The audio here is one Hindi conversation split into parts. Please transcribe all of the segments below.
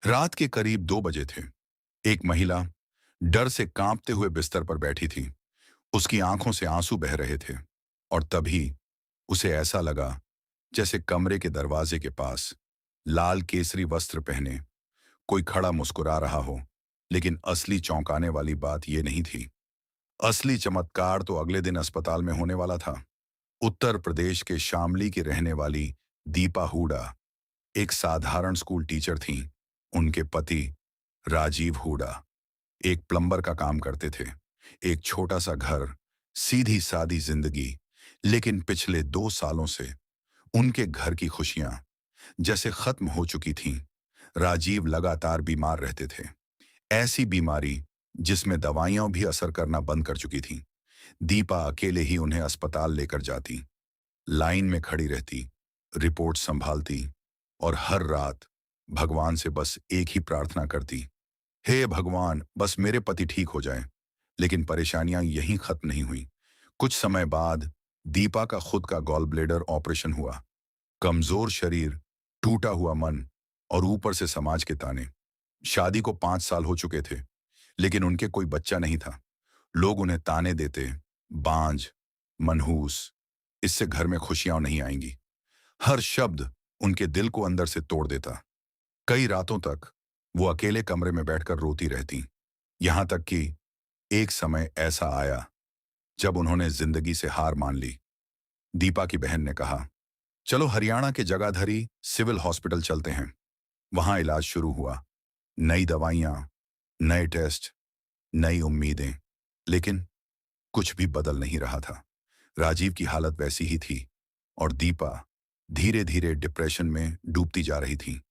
रात के करीब 2 बजे थे। एक महिला डर से कांपते हुए बिस्तर पर बैठी थी। उसकी आंखों से आंसू बह रहे थे और तभी उसे ऐसा लगा जैसे कमरे के दरवाजे के पास लाल केसरी वस्त्र पहने कोई खड़ा मुस्कुरा रहा हो। लेकिन असली चौंकाने वाली बात यह नहीं थी। असली चमत्कार तो अगले दिन अस्पताल में होने वाला था। उत्तर प्रदेश के शामली की रहने वाली दीपा हुडा एक साधारण स्कूल टीचर थीं। उनके पति राजीव हुडा एक प्लम्बर का काम करते थे। एक छोटा सा घर, सीधी सादी जिंदगी। लेकिन पिछले 2 सालों से उनके घर की खुशियां जैसे खत्म हो चुकी थीं। राजीव लगातार बीमार रहते थे। ऐसी बीमारी जिसमें दवाइयां भी असर करना बंद कर चुकी थीं। दीपा अकेले ही उन्हें अस्पताल लेकर जाती, लाइन में खड़ी रहती, रिपोर्ट संभालती और हर रात भगवान से बस एक ही प्रार्थना करती, हे भगवान, बस मेरे पति ठीक हो जाएं। लेकिन परेशानियां यहीं खत्म नहीं हुई। कुछ समय बाद दीपा का खुद का गॉल ब्लेडर ऑपरेशन हुआ। कमजोर शरीर, टूटा हुआ मन और ऊपर से समाज के ताने। शादी को 5 साल हो चुके थे, लेकिन उनके कोई बच्चा नहीं था। लोग उन्हें ताने देते, बांझ, मनहूस, इससे घर में खुशियां नहीं आएंगी। हर शब्द उनके दिल को अंदर से तोड़ देता। कई रातों तक वो अकेले कमरे में बैठकर रोती रहती। यहां तक कि एक समय ऐसा आया जब उन्होंने जिंदगी से हार मान ली। दीपा की बहन ने कहा, चलो हरियाणा के जगाधरी सिविल हॉस्पिटल चलते हैं। वहां इलाज शुरू हुआ। नई दवाइयां, नए टेस्ट, नई उम्मीदें। लेकिन कुछ भी बदल नहीं रहा था। राजीव की हालत वैसी ही थी और दीपा धीरे धीरे डिप्रेशन में डूबती जा रही थी।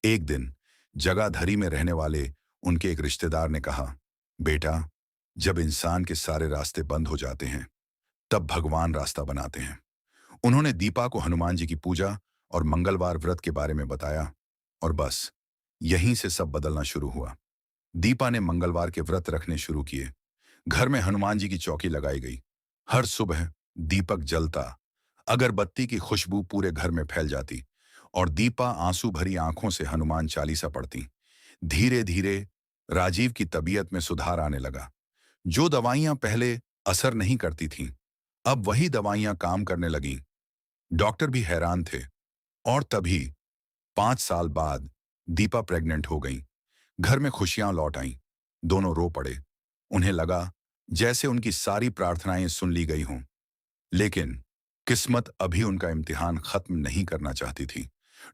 एक दिन जगाधरी में रहने वाले उनके एक रिश्तेदार ने कहा, बेटा, जब इंसान के सारे रास्ते बंद हो जाते हैं तब भगवान रास्ता बनाते हैं। उन्होंने दीपा को हनुमान जी की पूजा और मंगलवार व्रत के बारे में बताया और बस यहीं से सब बदलना शुरू हुआ। दीपा ने मंगलवार के व्रत रखने शुरू किए। घर में हनुमान जी की चौकी लगाई गई। हर सुबह दीपक जलता, अगरबत्ती की खुशबू पूरे घर में फैल जाती और दीपा आंसू भरी आंखों से हनुमान चालीसा पढ़ती। धीरे धीरे राजीव की तबीयत में सुधार आने लगा। जो दवाइयां पहले असर नहीं करती थीं, अब वही दवाइयां काम करने लगीं। डॉक्टर भी हैरान थे। और तभी 5 साल बाद दीपा प्रेग्नेंट हो गई। घर में खुशियां लौट आईं। दोनों रो पड़े। उन्हें लगा जैसे उनकी सारी प्रार्थनाएं सुन ली गई हों। लेकिन किस्मत अभी उनका इम्तिहान खत्म नहीं करना चाहती थी।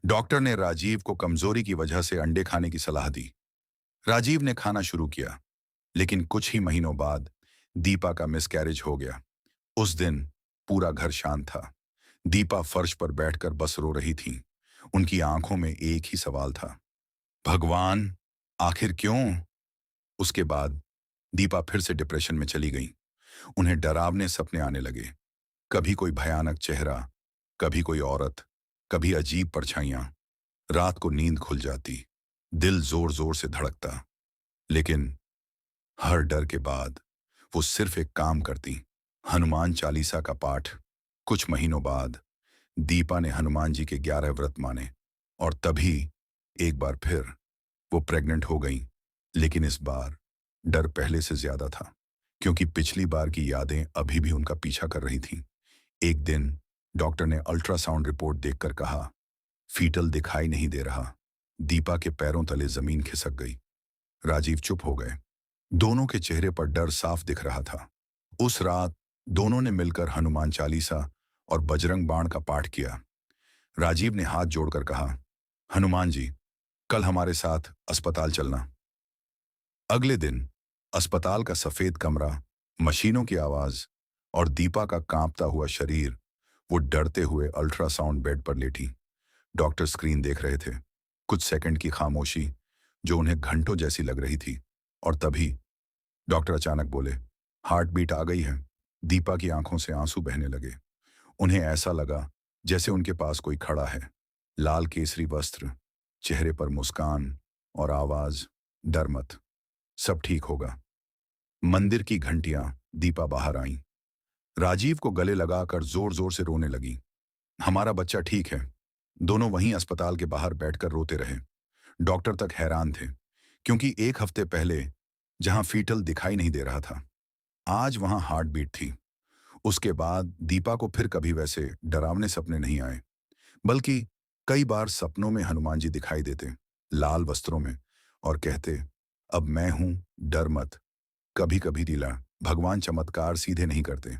डॉक्टर ने राजीव को कमजोरी की वजह से अंडे खाने की सलाह दी। राजीव ने खाना शुरू किया, लेकिन कुछ ही महीनों बाद दीपा का मिसकैरेज हो गया। उस दिन पूरा घर शांत था। दीपा फर्श पर बैठकर बस रो रही थी। उनकी आंखों में एक ही सवाल था, भगवान, आखिर क्यों? उसके बाद दीपा फिर से डिप्रेशन में चली गई। उन्हें डरावने सपने आने लगे। कभी कोई भयानक चेहरा, कभी कोई औरत, कभी अजीब परछाइयां। रात को नींद खुल जाती, दिल जोर जोर से धड़कता। लेकिन हर डर के बाद वो सिर्फ एक काम करती, हनुमान चालीसा का पाठ। कुछ महीनों बाद दीपा ने हनुमान जी के 11 व्रत माने और तभी एक बार फिर वो प्रेग्नेंट हो गई। लेकिन इस बार डर पहले से ज्यादा था, क्योंकि पिछली बार की यादें अभी भी उनका पीछा कर रही थीं। एक दिन डॉक्टर ने अल्ट्रासाउंड रिपोर्ट देखकर कहा, फीटल दिखाई नहीं दे रहा। दीपा के पैरों तले जमीन खिसक गई। राजीव चुप हो गए। दोनों के चेहरे पर डर साफ दिख रहा था। उस रात दोनों ने मिलकर हनुमान चालीसा और बजरंग बाण का पाठ किया। राजीव ने हाथ जोड़कर कहा, हनुमान जी, कल हमारे साथ अस्पताल चलना। अगले दिन अस्पताल का सफेद कमरा, मशीनों की आवाज और दीपा का कांपता हुआ शरीर। वो डरते हुए अल्ट्रासाउंड बेड पर लेटी। डॉक्टर स्क्रीन देख रहे थे। कुछ सेकंड की खामोशी जो उन्हें घंटों जैसी लग रही थी। और तभी डॉक्टर अचानक बोले, हार्ट बीट आ गई है। दीपा की आंखों से आंसू बहने लगे। उन्हें ऐसा लगा जैसे उनके पास कोई खड़ा है। लाल केसरी वस्त्र, चेहरे पर मुस्कान और आवाज, डर मत, सब ठीक होगा। मंदिर की घंटियां। दीपा बाहर आईं। राजीव को गले लगाकर जोर जोर से रोने लगी। हमारा बच्चा ठीक है। दोनों वहीं अस्पताल के बाहर बैठकर रोते रहे। डॉक्टर तक हैरान थे, क्योंकि एक हफ्ते पहले जहां फीटल दिखाई नहीं दे रहा था, आज वहां हार्ट बीट थी। उसके बाद दीपा को फिर कभी वैसे डरावने सपने नहीं आए, बल्कि कई बार सपनों में हनुमान जी दिखाई देते, लाल वस्त्रों में, और कहते, अब मैं हूं, डर मत। कभी कभी दिला भगवान चमत्कार सीधे नहीं करते,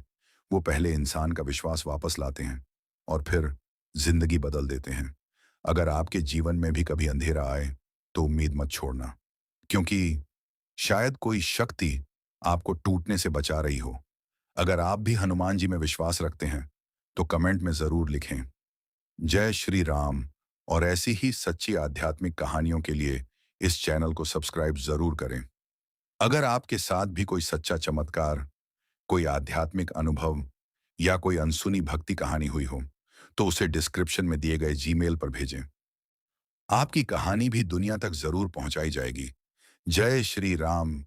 वो पहले इंसान का विश्वास वापस लाते हैं और फिर जिंदगी बदल देते हैं। अगर आपके जीवन में भी कभी अंधेरा आए तो उम्मीद मत छोड़ना, क्योंकि शायद कोई शक्ति आपको टूटने से बचा रही हो। अगर आप भी हनुमान जी में विश्वास रखते हैं तो कमेंट में जरूर लिखें, जय श्री राम। और ऐसी ही सच्ची आध्यात्मिक कहानियों के लिए इस चैनल को सब्सक्राइब जरूर करें। अगर आपके साथ भी कोई सच्चा चमत्कार, कोई आध्यात्मिक अनुभव या कोई अनसुनी भक्ति कहानी हुई हो, तो उसे डिस्क्रिप्शन में दिए गए जीमेल पर भेजें। आपकी कहानी भी दुनिया तक जरूर पहुंचाई जाएगी। जय श्री राम।